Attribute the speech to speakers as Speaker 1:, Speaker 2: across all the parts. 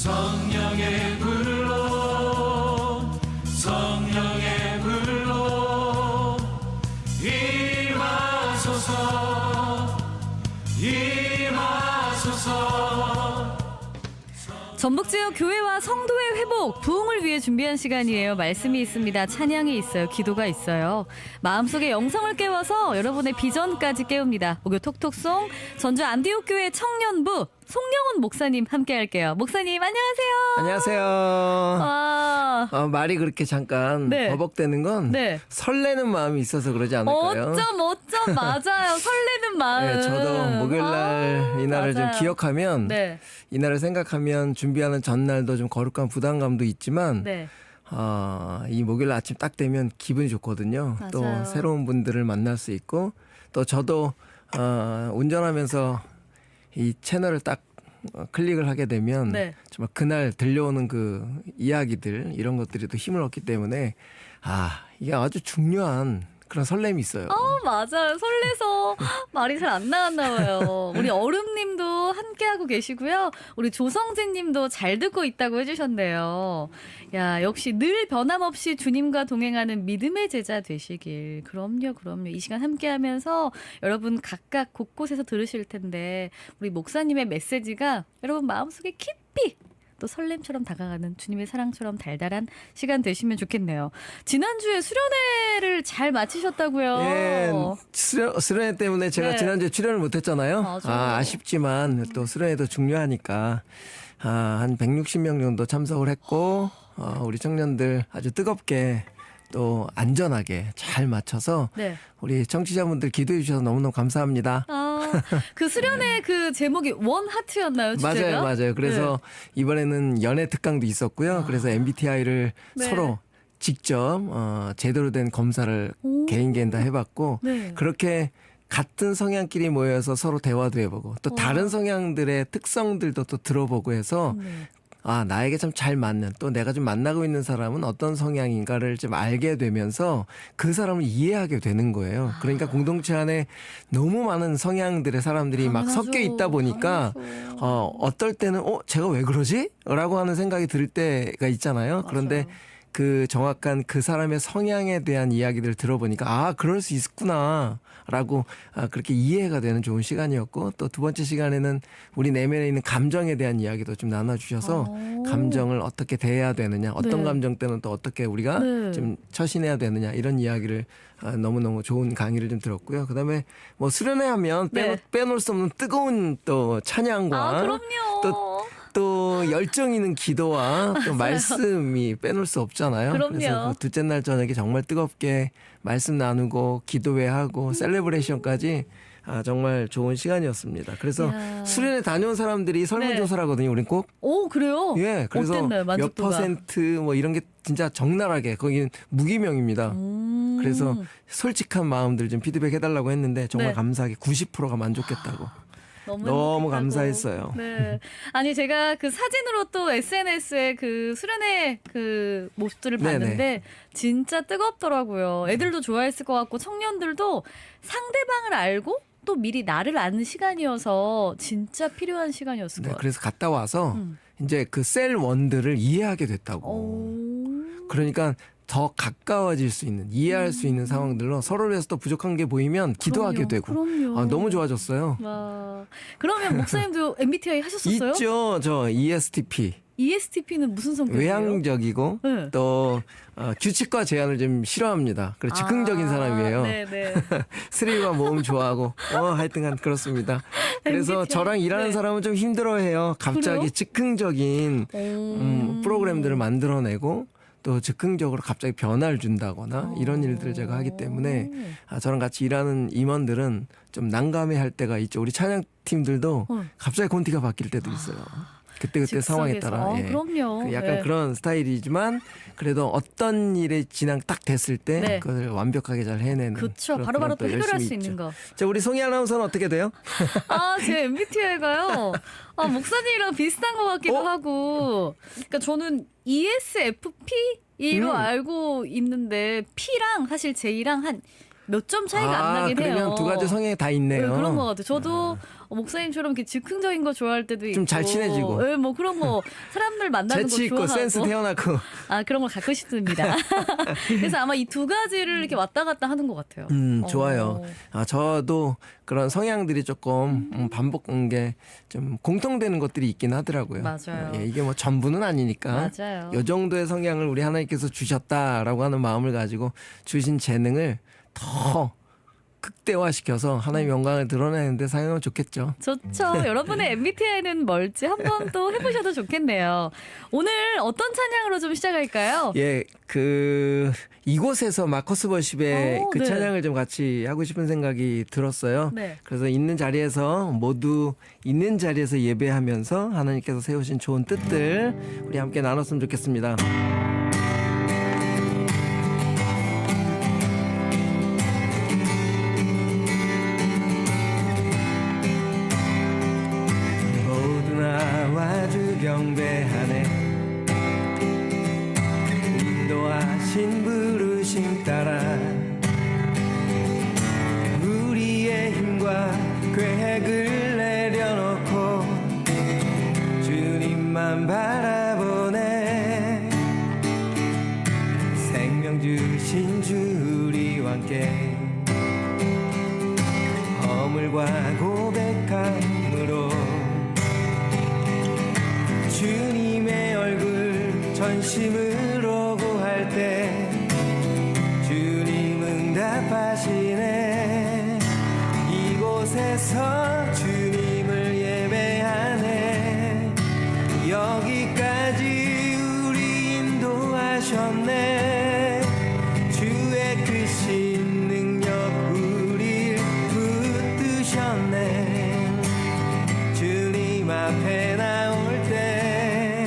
Speaker 1: 성령의 불로 성령의 불로 임하소서 임하소서.
Speaker 2: 전북 지역 교회와 성도의 회복, 부흥을 위해 준비한 시간이에요. 말씀이 있습니다. 찬양이 있어요. 기도가 있어요. 마음속에 영성을 깨워서 여러분의 비전까지 깨웁니다. 목요 톡톡송 전주 안디옥교회 청년부 송영훈 목사님 함께 할게요. 목사님 안녕하세요.
Speaker 3: 안녕하세요. 말이 그렇게 잠깐
Speaker 2: 네.
Speaker 3: 버벅대는 건
Speaker 2: 네.
Speaker 3: 설레는 마음이 있어서 그러지 않을까요?
Speaker 2: 어쩜 맞아요. 설레는 마음.
Speaker 3: 네, 저도 목요일날 이날을 좀
Speaker 2: 맞아요.
Speaker 3: 기억하면
Speaker 2: 네.
Speaker 3: 이날을 생각하면 준비하는 전날도 좀 거룩한 부담감도 있지만
Speaker 2: 네.
Speaker 3: 이 목요일 아침 딱 되면 기분이 좋거든요.
Speaker 2: 맞아요.
Speaker 3: 또 새로운 분들을 만날 수 있고 또 저도 운전하면서 이 채널을 딱 클릭을 하게 되면
Speaker 2: 네.
Speaker 3: 정말 그날 들려오는 그 이야기들 이런 것들이 또 힘을 얻기 때문에 이게 아주 중요한 그런 설렘이 있어요.
Speaker 2: 맞아요. 설레서 말이 잘 안 나왔나 봐요. 우리 얼음님도 함께하고 계시고요. 우리 조성진님도 잘 듣고 있다고 해주셨네요. 야, 역시 늘 변함없이 주님과 동행하는 믿음의 제자 되시길. 그럼요. 이 시간 함께하면서 여러분 각각 곳곳에서 들으실 텐데 우리 목사님의 메시지가 여러분 마음속에 깊이 또 설렘처럼 다가가는 주님의 사랑처럼 달달한 시간 되시면 좋겠네요. 지난주에 수련회를 잘 마치셨다고요.
Speaker 3: 예, 수련회 때문에 제가
Speaker 2: 네.
Speaker 3: 지난주에 출연을 못했잖아요.
Speaker 2: 맞아요.
Speaker 3: 아쉽지만 또 수련회도 중요하니까 한 160명 정도 참석을 했고 우리 청년들 아주 뜨겁게 또 안전하게 잘 마쳐서
Speaker 2: 네.
Speaker 3: 우리 청취자분들 기도해 주셔서 너무너무 감사합니다.
Speaker 2: 그 수련회 그 제목이 원 하트였나요? 주제가?
Speaker 3: 맞아요. 그래서 이번에는 연애 특강도 있었고요. 그래서 MBTI를
Speaker 2: 네.
Speaker 3: 서로 직접 제대로 된 검사를 개인 다 해봤고
Speaker 2: 네.
Speaker 3: 그렇게 같은 성향끼리 모여서 서로 대화도 해보고 또 다른 성향들의 특성들도 또 들어보고 해서
Speaker 2: 네.
Speaker 3: 나에게 참 잘 맞는 또 내가 좀 만나고 있는 사람은 어떤 성향인가를 좀 알게 되면서 그 사람을 이해하게 되는 거예요. 그러니까 공동체 안에 너무 많은 성향들의 사람들이 막
Speaker 2: 당연하죠.
Speaker 3: 섞여 있다 보니까 어떨 때는 제가 왜 그러지? 라고 하는 생각이 들 때가 있잖아요. 그런데 그 정확한 그 사람의 성향에 대한 이야기들을 들어보니까 그럴 수 있구나 라고 그렇게 이해가 되는 좋은 시간이었고 또 두 번째 시간에는 우리 내면에 있는 감정에 대한 이야기도 좀 나눠주셔서 감정을 어떻게 대해야 되느냐 어떤
Speaker 2: 네.
Speaker 3: 감정 때는 또 어떻게 우리가
Speaker 2: 네.
Speaker 3: 좀 처신해야 되느냐 이런 이야기를 너무너무 좋은 강의를 좀 들었고요. 그다음에 뭐 수련회 하면
Speaker 2: 네.
Speaker 3: 빼놓을 수 없는 뜨거운 또 찬양과
Speaker 2: 그럼요.
Speaker 3: 또 열정 있는 기도와 또 말씀이 빼놓을 수 없잖아요.
Speaker 2: 그럼요.
Speaker 3: 그래서 그 둘째 날 저녁에 정말 뜨겁게 말씀 나누고 기도회하고 셀레브레이션까지 정말 좋은 시간이었습니다. 그래서
Speaker 2: 야.
Speaker 3: 수련회 다녀온 사람들이 설문조사를 하거든요. 우린 꼭.
Speaker 2: 오, 그래요?
Speaker 3: 예, 그래서
Speaker 2: 어땠나요?
Speaker 3: 몇
Speaker 2: 만족도가?
Speaker 3: 퍼센트 뭐 이런 게 진짜 적나라하게 거기는 무기명입니다. 그래서 솔직한 마음들 좀 피드백 해달라고 했는데 정말
Speaker 2: 네.
Speaker 3: 감사하게 90%가 만족했다고. 너무
Speaker 2: 행복하고.
Speaker 3: 감사했어요.
Speaker 2: 네. 아니 제가 그 사진으로 또 SNS에 그 수련회 그 모습들을
Speaker 3: 네네.
Speaker 2: 봤는데 진짜 뜨겁더라고요. 애들도 좋아했을 것 같고 청년들도 상대방을 알고 또 미리 나를 아는 시간이어서 진짜 필요한 시간이었을 것 같아요.
Speaker 3: 그래서 갔다 와서 이제 그 셀 원들을 이해하게 됐다고.
Speaker 2: 오.
Speaker 3: 그러니까 더 가까워질 수 있는 이해할 수 있는 상황들로 서로를 위해서 또 부족한 게 보이면 기도하게 되고
Speaker 2: 그럼요.
Speaker 3: 너무 좋아졌어요.
Speaker 2: 와. 그러면 목사님도 MBTI 하셨었어요?
Speaker 3: 있죠. 저 ESTP
Speaker 2: ESTP는 무슨 성격이에요?
Speaker 3: 외향적이고
Speaker 2: 네.
Speaker 3: 또 규칙과 제한을 좀 싫어합니다. 그리고 즉흥적인 사람이에요.
Speaker 2: 네네.
Speaker 3: 스릴과 모험 좋아하고 하여튼간 그렇습니다. 그래서
Speaker 2: MBTI.
Speaker 3: 저랑 일하는
Speaker 2: 네.
Speaker 3: 사람은 좀 힘들어해요. 갑자기
Speaker 2: 그래요?
Speaker 3: 즉흥적인 프로그램들을 만들어내고 또 즉흥적으로 갑자기 변화를 준다거나 이런 일들을 제가 하기 때문에 저랑 같이 일하는 임원들은 좀 난감해할 때가 있죠. 우리 찬양팀들도 갑자기 콘티가 바뀔 때도 있어요. 그때 상황에 따라. 예.
Speaker 2: 그럼요.
Speaker 3: 그 약간
Speaker 2: 네.
Speaker 3: 그런 스타일이지만 그래도 어떤 일에 진행 딱 됐을 때
Speaker 2: 네.
Speaker 3: 그것을 완벽하게 잘 해내는.
Speaker 2: 그렇죠.
Speaker 3: 그런
Speaker 2: 바로바로 또
Speaker 3: 그런
Speaker 2: 해결할
Speaker 3: 열심히
Speaker 2: 수
Speaker 3: 있죠.
Speaker 2: 있는 거.
Speaker 3: 자, 우리 송희 아나운서는 어떻게 돼요?
Speaker 2: 제 MBTI가요. 목사님이랑 비슷한 것 같기도 하고. 그러니까 저는 ESFP? 이로 알고 있는데 P랑 사실 J랑 한 몇 점 차이가 안 나긴 해요.
Speaker 3: 그러면 두 가지 성향이 다 있네요.
Speaker 2: 네, 그런 것 같아요. 저도 목사님처럼 이렇게 즉흥적인 거 좋아할 때도 있고
Speaker 3: 좀 잘 친해지고.
Speaker 2: 네, 뭐 그런 거 사람들 만나는 거
Speaker 3: 재치 있고
Speaker 2: 좋아하고
Speaker 3: 센스 태어나고.
Speaker 2: 그런 걸 갖고 싶습니다. 그래서 아마 이 두 가지를 이렇게 왔다 갔다 하는 것 같아요.
Speaker 3: 좋아요. 저도 그런 성향들이 조금 반복한 게 좀 공통되는 것들이 있긴 하더라고요.
Speaker 2: 맞아요.
Speaker 3: 예, 이게 뭐 전부는 아니니까.
Speaker 2: 맞아요.
Speaker 3: 요 정도의 성향을 우리 하나님께서 주셨다라고 하는 마음을 가지고 주신 재능을 더 극대화시켜서 하나님의 영광을 드러내는데 사용하면 좋겠죠.
Speaker 2: 좋죠. 여러분의 MBTI는 뭘지 한번 또 해보셔도 좋겠네요. 오늘 어떤 찬양으로 좀 시작할까요?
Speaker 3: 예, 이곳에서 마커스 버십의 그
Speaker 2: 네.
Speaker 3: 찬양을 좀 같이 하고 싶은 생각이 들었어요.
Speaker 2: 네.
Speaker 3: 그래서 있는 자리에서 모두 있는 자리에서 예배하면서 하나님께서 세우신 좋은 뜻들 우리 함께 나눴으면 좋겠습니다. 모두 나와 주 경배하네 인도하신 부르심 따라 우리의 힘과 계획을 내려놓고 주님만 바라보네 생명 주신 주 우리와 함께 허물과 고백함으로 주님의 얼굴 전심으로 구할 때 주님 응답하시네 이곳에서 주님을 예배하네 여기까지 우리 인도하셨네 주의 크신 능력 우릴 붙드셨네 주님 앞에 나올 때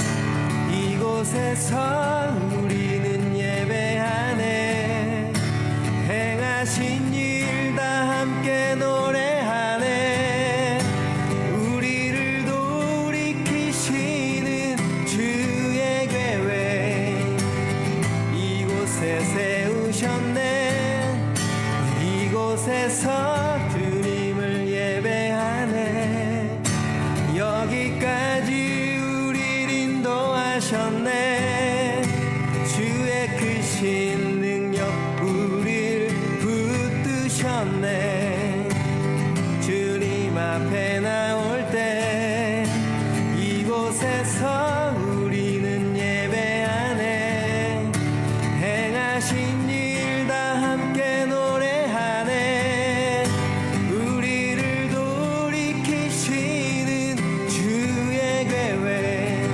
Speaker 3: 이곳에서 우리는 예배하네 행하신 일 다 함께 노래하네 우리를 돌이키시는 주의 계획 이곳에 세우셨네 이곳에서 주님을 예배하네 여기까지 우릴 인도하셨네 주의 크신 능력 우릴 붙드셨네 주님 앞에 나올 때 이곳에서 우리는 예배하네 행하신 일 다 함께 노래하네 우리를 돌이키시는 주의 계획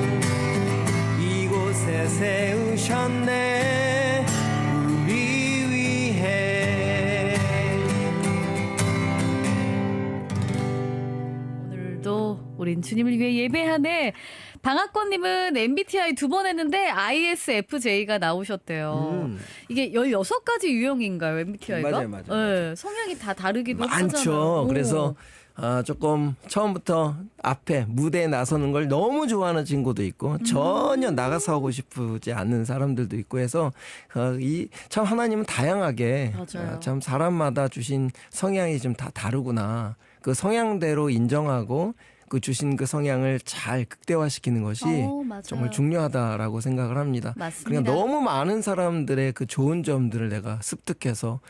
Speaker 3: 이곳에 세우셨네 우리 위해
Speaker 2: 오늘도 우린 주님을 위해 예배하네. 방학권님은 MBTI 2번 했는데 ISFJ가 나오셨대요. 이게 16가지 유형인가요, MBTI가?
Speaker 3: 맞아요.
Speaker 2: 네, 성향이 다 다르기도 하잖아요.
Speaker 3: 많죠. 그래서 조금 처음부터 앞에 무대에 나서는 걸 너무 좋아하는 친구도 있고 전혀 나가서 하고 싶지 않는 사람들도 있고 해서 참 하나님은 다양하게
Speaker 2: 맞아요.
Speaker 3: 참 사람마다 주신 성향이 좀 다 다르구나. 그 성향대로 인정하고 그 주신 그 성향을 잘 극대화시키는 것이
Speaker 2: 맞아요.
Speaker 3: 정말 중요하다라고 생각을 합니다.
Speaker 2: 맞습니다.
Speaker 3: 그러니까 너무 많은 사람들의 그 좋은 점들을 내가 습득해서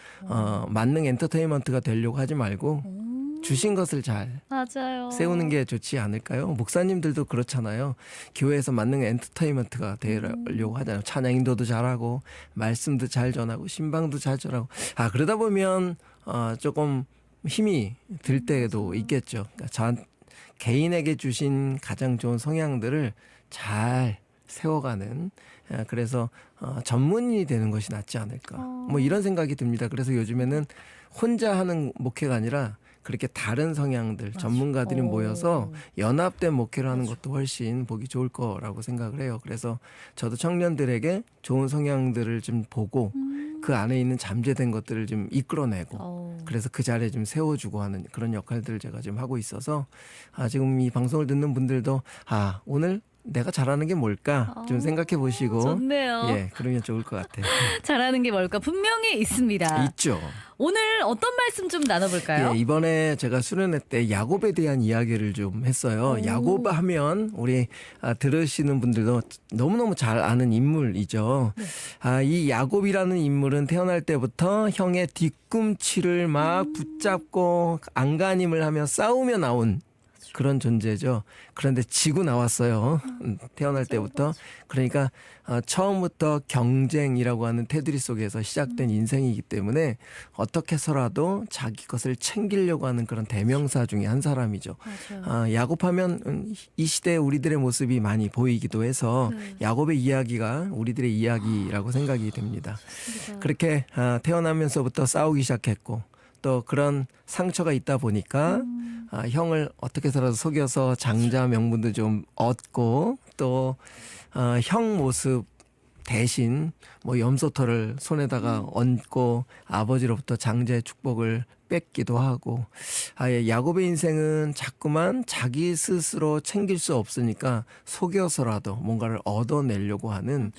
Speaker 3: 만능 엔터테인먼트가 되려고 하지 말고 주신 것을 잘
Speaker 2: 맞아요.
Speaker 3: 세우는 게 좋지 않을까요? 목사님들도 그렇잖아요. 교회에서 만능 엔터테인먼트가 되려고 하잖아요. 찬양 인도도 잘하고 말씀도 잘 전하고 신방도 잘 전하고 그러다 보면 조금 힘이 들 때도 있겠죠. 그러니까 개인에게 주신 가장 좋은 성향들을 잘 세워가는 그래서 전문인이 되는 것이 낫지 않을까 뭐 이런 생각이 듭니다. 그래서 요즘에는 혼자 하는 목회가 아니라 그렇게 다른 성향들 전문가들이 모여서 연합된 목회를 하는 것도 훨씬 보기 좋을 거라고 생각을 해요. 그래서 저도 청년들에게 좋은 성향들을 좀 보고 그 안에 있는 잠재된 것들을 좀 이끌어내고 그래서 그 자리에 좀 세워주고 하는 그런 역할들을 제가 지금 하고 있어서 지금 이 방송을 듣는 분들도 오늘 내가 잘하는 게 뭘까 좀 생각해 보시고
Speaker 2: 좋네요.
Speaker 3: 예, 그러면 좋을 것 같아요.
Speaker 2: 잘하는 게 뭘까 분명히 있습니다.
Speaker 3: 있죠.
Speaker 2: 오늘 어떤 말씀 좀 나눠볼까요?
Speaker 3: 예, 이번에 제가 수련회 때 야곱에 대한 이야기를 좀 했어요.
Speaker 2: 오.
Speaker 3: 야곱 하면 우리 들으시는 분들도 너무너무 잘 아는 인물이죠. 이 야곱이라는 인물은 태어날 때부터 형의 뒤꿈치를 막 붙잡고 안간힘을 하며 싸우며 나온 그런 존재죠. 그런데 지고 나왔어요. 태어날 때부터. 그러니까 처음부터 경쟁이라고 하는 테두리 속에서 시작된 인생이기 때문에 어떻게 해서라도 자기 것을 챙기려고 하는 그런 대명사 중에 한 사람이죠.
Speaker 2: 맞아요.
Speaker 3: 야곱하면 이 시대에 우리들의 모습이 많이 보이기도 해서
Speaker 2: 네.
Speaker 3: 야곱의 이야기가 우리들의 이야기라고 생각이 됩니다. 그렇게 태어나면서부터 싸우기 시작했고 또 그런 상처가 있다 보니까 형을 어떻게 해서라도 속여서 장자 명분도 좀 얻고 또 형 모습 대신 뭐 염소털을 손에다가 얹고 아버지로부터 장자의 축복을 뺏기도 하고 야곱의 인생은 자꾸만 자기 스스로 챙길 수 없으니까 속여서라도 뭔가를 얻어내려고 하는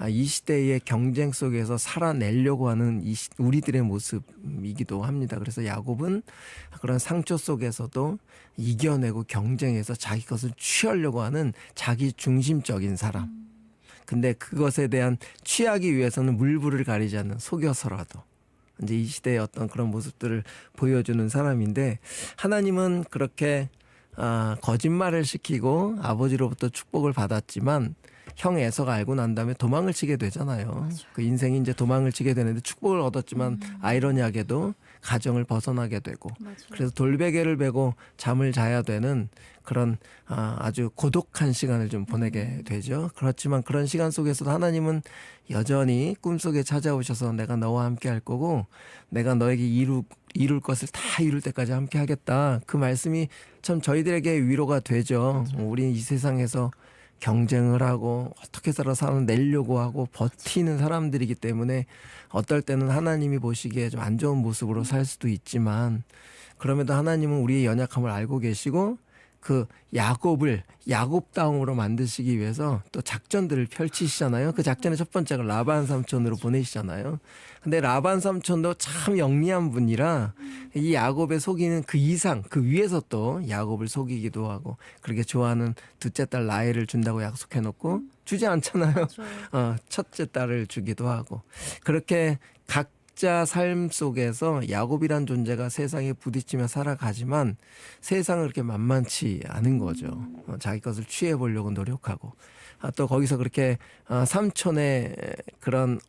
Speaker 3: 이 시대의 경쟁 속에서 살아내려고 하는 우리들의 모습이기도 합니다. 그래서 야곱은 그런 상처 속에서도 이겨내고 경쟁해서 자기 것을 취하려고 하는 자기 중심적인 사람. 근데 그것에 대한 취하기 위해서는 물불을 가리지 않는 속여서라도 이제 이 시대의 어떤 그런 모습들을 보여주는 사람인데 하나님은 그렇게 거짓말을 시키고 아버지로부터 축복을 받았지만 형 에서가 알고 난 다음에 도망을 치게 되잖아요.
Speaker 2: 맞아요.
Speaker 3: 그 인생이 이제 도망을 치게 되는데 축복을 얻었지만 아이러니하게도 가정을 벗어나게 되고
Speaker 2: 맞아요.
Speaker 3: 그래서 돌베개를 베고 잠을 자야 되는 그런 아주 고독한 시간을 좀 보내게 되죠. 그렇지만 그런 시간 속에서도 하나님은 여전히 꿈속에 찾아오셔서 내가 너와 함께 할 거고 내가 너에게 이룰 것을 다 이룰 때까지 함께 하겠다. 그 말씀이 참 저희들에게 위로가 되죠. 우리 이 세상에서 경쟁을 하고 어떻게 살아내려고 하고 버티는 사람들이기 때문에 어떨 때는 하나님이 보시기에 좀 안 좋은 모습으로 살 수도 있지만 그럼에도 하나님은 우리의 연약함을 알고 계시고 그 야곱을 야곱다움으로 만드시기 위해서 또 작전들을 펼치시잖아요. 그 작전의 첫 번째가 라반 삼촌으로 보내시잖아요. 근데 라반 삼촌도 참 영리한 분이라 이 야곱의 속이는 그 이상 그 위에서 또 야곱을 속이기도 하고 그렇게 좋아하는 둘째 딸 라헬을 준다고 약속해 놓고 주지 않잖아요. 첫째 딸을 주기도 하고 그렇게 각자 삶 속에서 야곱이란 존재가 세상에 부딪히며 살아가지만 세상은 그렇게 만만치 않은 거죠. 자기 것을 취해 보려고 노력하고 또 거기서 그렇게 삼촌의 그런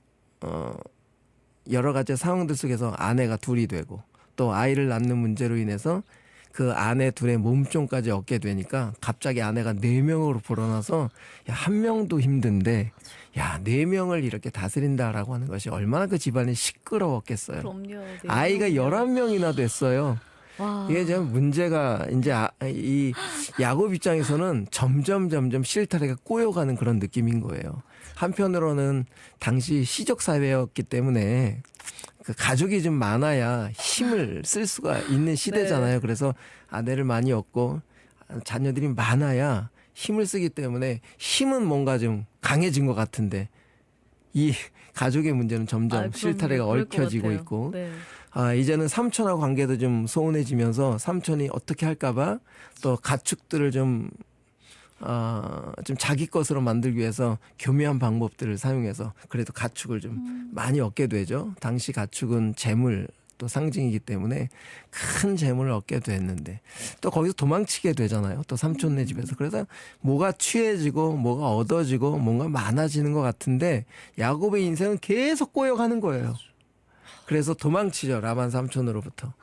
Speaker 3: 여러 가지 상황들 속에서 아내가 둘이 되고 또 아이를 낳는 문제로 인해서 그 아내 둘의 몸종까지 얻게 되니까 갑자기 아내가 4명으로 불어나서 야, 1명도 힘든데 야, 4명을 이렇게 다스린다라고 하는 것이 얼마나 그 집안이 시끄러웠겠어요.
Speaker 2: 그럼요. 네.
Speaker 3: 아이가 11명이나 됐어요.
Speaker 2: 와.
Speaker 3: 이게 좀 문제가 이제 이 야곱 입장에서는 점점 실타래가 꼬여가는 그런 느낌인 거예요. 한편으로는 당시 시적 사회였기 때문에 그 가족이 좀 많아야 힘을 쓸 수가 있는 시대잖아요. 그래서 아내를 많이 얻고 자녀들이 많아야 힘을 쓰기 때문에 힘은 뭔가 좀 강해진 것 같은데 이 가족의 문제는 점점 실타래가 얽혀지고 있고
Speaker 2: 네.
Speaker 3: 이제는 삼촌하고 관계도 좀 소원해지면서 삼촌이 어떻게 할까봐 또 가축들을 좀 자기 것으로 만들기 위해서 교묘한 방법들을 사용해서 그래도 가축을 좀 많이 얻게 되죠. 당시 가축은 재물 또 상징이기 때문에 큰 재물을 얻게 됐는데 또 거기서 도망치게 되잖아요. 또 삼촌네 집에서. 그래서 뭐가 취해지고 뭐가 얻어지고 뭔가 많아지는 것 같은데 야곱의 인생은 계속 꼬여가는 거예요. 그래서 도망치죠. 라반 삼촌으로부터.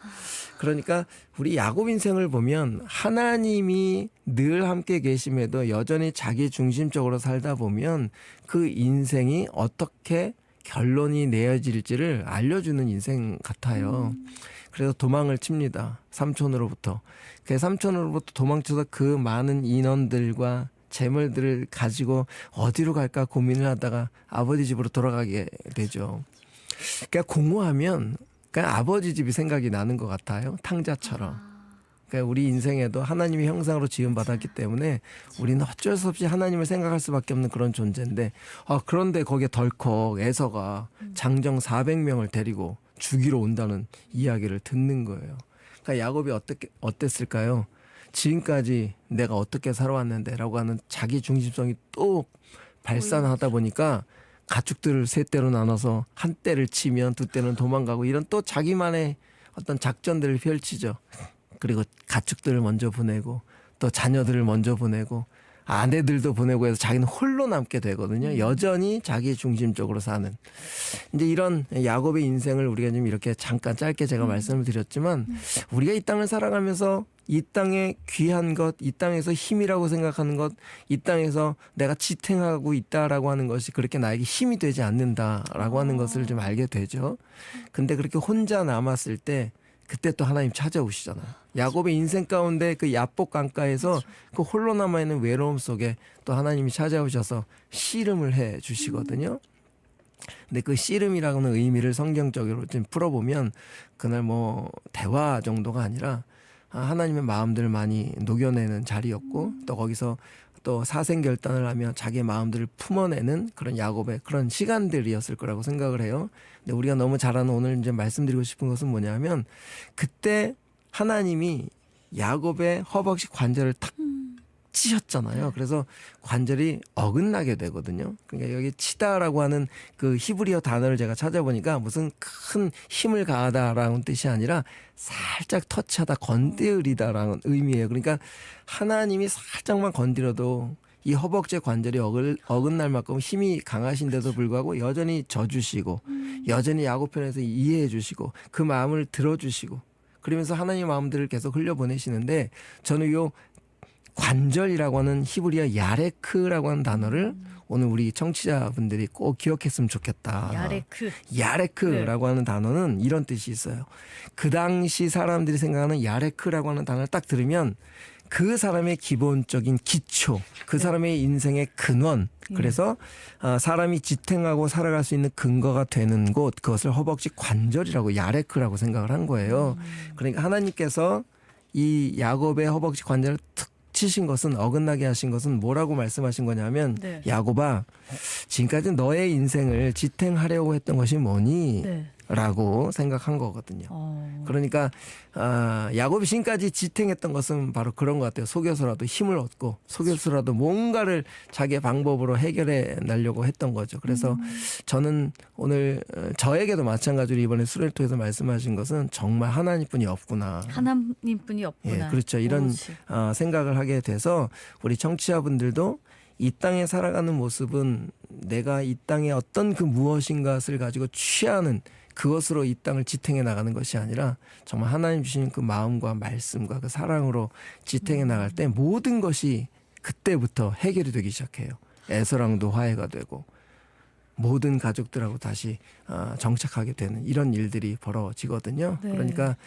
Speaker 3: 그러니까 우리 야곱 인생을 보면 하나님이 늘 함께 계심에도 여전히 자기 중심적으로 살다 보면 그 인생이 어떻게 결론이 내어질지를 알려주는 인생 같아요. 그래서 도망을 칩니다. 삼촌으로부터. 그 삼촌으로부터 도망쳐서 그 많은 인원들과 재물들을 가지고 어디로 갈까 고민을 하다가 아버지 집으로 돌아가게 되죠. 그러니까 공허하면 그냥 아버지 집이 생각이 나는 것 같아요. 탕자처럼. 그러니까 우리 인생에도 하나님의 형상으로 지음받았기 때문에 우리는 어쩔 수 없이 하나님을 생각할 수밖에 없는 그런 존재인데 그런데 거기에 덜컥 에서가 장정 400명을 데리고 죽이러 온다는 이야기를 듣는 거예요. 그러니까 야곱이 어땠을까요? 지금까지 내가 어떻게 살아왔는데라고 하는 자기 중심성이 또 발산하다 보니까 가축들을 세 대로 나눠서 한 대를 치면 두 대는 도망가고 이런 또 자기만의 어떤 작전들을 펼치죠. 그리고 가축들을 먼저 보내고 또 자녀들을 먼저 보내고 아내들도 보내고 해서 자기는 홀로 남게 되거든요. 여전히 자기 중심적으로 사는. 이제 이런 야곱의 인생을 우리가 좀 이렇게 잠깐 짧게 제가 말씀을 드렸지만 우리가 이 땅을 살아가면서 이 땅의 귀한 것, 이 땅에서 힘이라고 생각하는 것, 이 땅에서 내가 지탱하고 있다라고 하는 것이 그렇게 나에게 힘이 되지 않는다라고 하는 것을 좀 알게 되죠. 근데 그렇게 혼자 남았을 때 그때 또 하나님 찾아오시잖아요. 야곱의 인생 가운데 그 야복 강가에서 그 홀로 남아있는 외로움 속에 또 하나님이 찾아오셔서 씨름을 해 주시거든요. 근데 그 씨름이라고는 의미를 성경적으로 좀 풀어보면 그날 뭐 대화 정도가 아니라 하나님의 마음들을 많이 녹여내는 자리였고 또 거기서 또 사생결단을 하며 자기의 마음들을 품어내는 그런 야곱의 그런 시간들이었을 거라고 생각을 해요. 근데 우리가 너무 잘 아는 오늘 이제 말씀드리고 싶은 것은 뭐냐면 그때 하나님이 야곱의 허벅지 관절을 탁 치셨잖아요. 그래서 관절이 어긋나게 되거든요. 그러니까 여기 치다라고 하는 그 히브리어 단어를 제가 찾아보니까 무슨 큰 힘을 가하다라는 뜻이 아니라 살짝 터치하다, 건드리다라는 의미예요. 그러니까 하나님이 살짝만 건드려도 이 허벅지 관절이 어긋날 만큼 힘이 강하신데도 불구하고 여전히 져주시고 여전히 야곱 편에서 이해해 주시고 그 마음을 들어주시고 그러면서 하나님의 마음들을 계속 흘려보내시는데 저는 요 관절이라고 하는 히브리어 야레크라고 하는 단어를 오늘 우리 청취자분들이 꼭 기억했으면 좋겠다. 야레크라고 하는 단어는 이런 뜻이 있어요. 그 당시 사람들이 생각하는 야레크라고 하는 단어를 딱 들으면 그 사람의 기본적인 기초, 그 사람의 인생의 근원, 그래서 사람이 지탱하고 살아갈 수 있는 근거가 되는 곳, 그것을 허벅지 관절이라고 야레크라고 생각을 한 거예요. 그러니까 하나님께서 이 야곱의 허벅지 관절을 툭 치신 것은 어긋나게 하신 것은 뭐라고 말씀하신 거냐면
Speaker 2: 네.
Speaker 3: 야곱아 지금까지 너의 인생을 지탱하려고 했던 것이 뭐니?
Speaker 2: 네.
Speaker 3: 라고 생각한 거거든요. 그러니까 야곱이 지금까지 지탱했던 것은 바로 그런 것 같아요. 속여서라도 힘을 얻고 속여서라도 뭔가를 자기의 방법으로 해결해 내려고 했던 거죠. 그래서 저는 오늘 저에게도 마찬가지로 이번에 수레를 통해서 말씀하신 것은 정말 하나님뿐이 없구나.
Speaker 2: 하나님뿐이 없구나.
Speaker 3: 예, 그렇죠. 이런
Speaker 2: 오로지.
Speaker 3: 생각을 하게 돼서 우리 청취자분들도 이 땅에 살아가는 모습은 내가 이 땅에 어떤 그 무엇인가를 가지고 취하는 그것으로 이 땅을 지탱해 나가는 것이 아니라 정말 하나님 주신 그 마음과 말씀과 그 사랑으로 지탱해 나갈 때 모든 것이 그때부터 해결이 되기 시작해요. 에서랑도 화해가 되고 모든 가족들하고 다시 정착하게 되는 이런 일들이 벌어지거든요.
Speaker 2: 네.
Speaker 3: 그러니까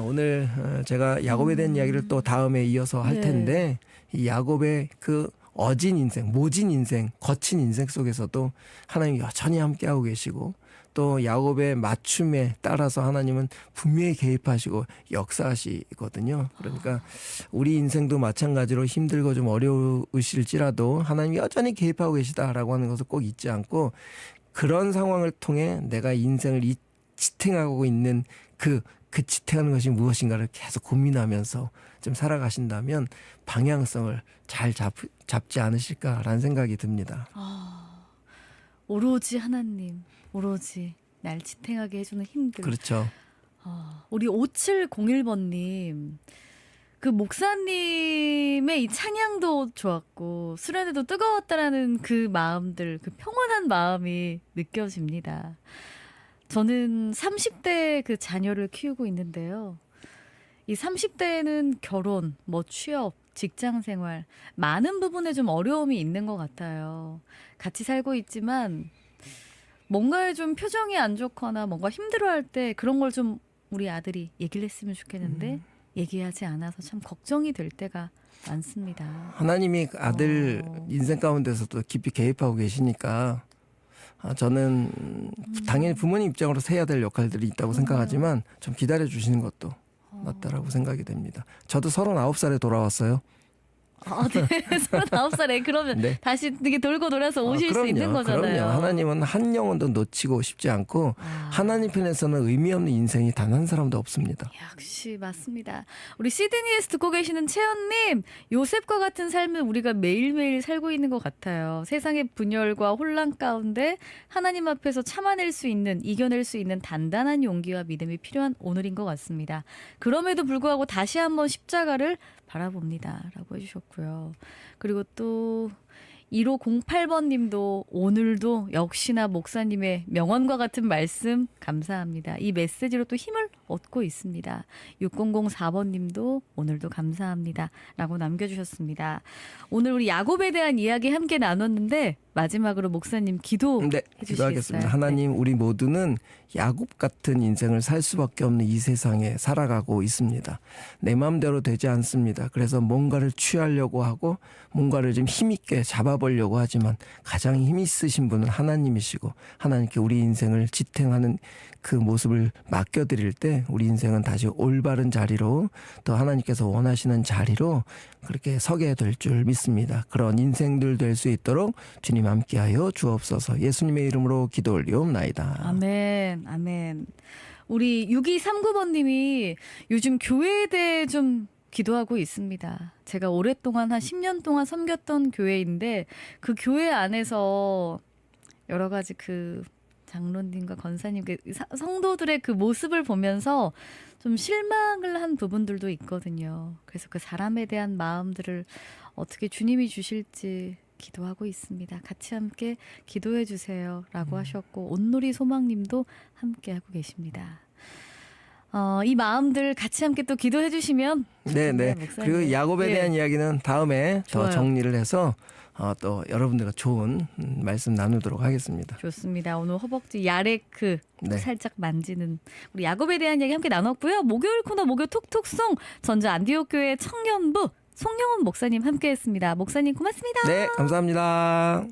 Speaker 3: 오늘 제가 야곱에 대한 이야기를 또 다음에 이어서 할 텐데 이 야곱의 그 어진 인생, 모진 인생, 거친 인생 속에서도 하나님이 여전히 함께하고 계시고 또 야곱의 맞춤에 따라서 하나님은 분명히 개입하시고 역사하시거든요. 그러니까 우리 인생도 마찬가지로 힘들고 좀 어려우실지라도 하나님이 여전히 개입하고 계시다라고 하는 것을 꼭 잊지 않고 그런 상황을 통해 내가 인생을 지탱하고 있는 그 지탱하는 것이 무엇인가를 계속 고민하면서 좀 살아가신다면 방향성을 잘 잡지 않으실까라는 생각이 듭니다.
Speaker 2: 오로지 하나님, 오로지 날 지탱하게 해주는 힘들.
Speaker 3: 그렇죠.
Speaker 2: 우리 5701번님, 그 목사님의 이 찬양도 좋았고 수련회도 뜨거웠다라는 그 마음들, 그 평온한 마음이 느껴집니다. 저는 30대 그 자녀를 키우고 있는데요. 이 30대에는 결혼, 뭐 취업, 직장 생활 많은 부분에 좀 어려움이 있는 것 같아요. 같이 살고 있지만 뭔가에 좀 표정이 안 좋거나 뭔가 힘들어할 때 그런 걸 좀 우리 아들이 얘기를 했으면 좋겠는데 얘기하지 않아서 참 걱정이 될 때가 많습니다.
Speaker 3: 하나님이 아들 인생 가운데서도 깊이 개입하고 계시니까 저는 당연히 부모님 입장으로서 해야 될 역할들이 있다고 생각하지만 좀 기다려 주시는 것도 맞다라고 생각이 됩니다. 저도 39살에 돌아왔어요.
Speaker 2: 네. 39살에 그러면
Speaker 3: 네.
Speaker 2: 다시 이게 돌고 돌아서 오실 수
Speaker 3: 그럼요,
Speaker 2: 있는 거잖아요.
Speaker 3: 그럼요. 하나님은 한 영혼도 놓치고 싶지 않고
Speaker 2: 아.
Speaker 3: 하나님 편에서는 의미 없는 인생이 단 한 사람도 없습니다.
Speaker 2: 역시 맞습니다. 우리 시드니에서 듣고 계시는 채연님, 요셉과 같은 삶을 우리가 매일매일 살고 있는 것 같아요. 세상의 분열과 혼란 가운데 하나님 앞에서 참아낼 수 있는, 이겨낼 수 있는 단단한 용기와 믿음이 필요한 오늘인 것 같습니다. 그럼에도 불구하고 다시 한번 십자가를 바라봅니다. 라고 해주셨고요. 그리고 또 1508번 님도 오늘도 역시나 목사님의 명언과 같은 말씀 감사합니다. 이 메시지로 또 힘을 얻고 있습니다. 6004번 님도 오늘도 감사합니다. 라고 남겨주셨습니다. 오늘 우리 야곱에 대한 이야기 함께 나눴는데 마지막으로 목사님 기도
Speaker 3: 네,
Speaker 2: 해주시겠어요?
Speaker 3: 기도하겠습니다. 하나님, 우리 모두는 야곱 같은 인생을 살 수밖에 없는 이 세상에 살아가고 있습니다. 내 마음대로 되지 않습니다. 그래서 뭔가를 취하려고 하고 뭔가를 좀 힘있게 잡아보려고 하지만 가장 힘 있으신 분은 하나님이시고 하나님께 우리 인생을 지탱하는 그 모습을 맡겨드릴 때 우리 인생은 다시 올바른 자리로 또 하나님께서 원하시는 자리로 그렇게 서게 될 줄 믿습니다. 그런 인생들 될 수 있도록 주님 함께하여 주옵소서. 예수님의 이름으로 기도 올리옵나이다.
Speaker 2: 아멘, 아멘. 우리 6239번님이 요즘 교회에 대해 좀 기도하고 있습니다. 제가 오랫동안 한 10년 동안 섬겼던 교회인데 그 교회 안에서 여러 가지 그 장로님과 권사님, 성도들의 그 모습을 보면서 좀 실망을 한 부분들도 있거든요. 그래서 그 사람에 대한 마음들을 어떻게 주님이 주실지 기도하고 있습니다. 같이 함께 기도해 주세요. 라고 하셨고 온누리 소망님도 함께 하고 계십니다. 이 마음들 같이 함께 또 기도해 주시면
Speaker 3: 네네.
Speaker 2: 목사님.
Speaker 3: 그리고 야곱에
Speaker 2: 예.
Speaker 3: 대한 이야기는 다음에
Speaker 2: 좋아요.
Speaker 3: 더 정리를 해서 또 여러분들과 좋은 말씀 나누도록 하겠습니다.
Speaker 2: 좋습니다. 오늘 허벅지 야레크
Speaker 3: 네.
Speaker 2: 살짝 만지는 우리 야곱에 대한 이야기 함께 나눴고요. 목요일 코너 목요 톡톡송 전주 안디옥 교회 청년부 송영훈 목사님 함께했습니다. 목사님 고맙습니다.
Speaker 3: 네, 감사합니다.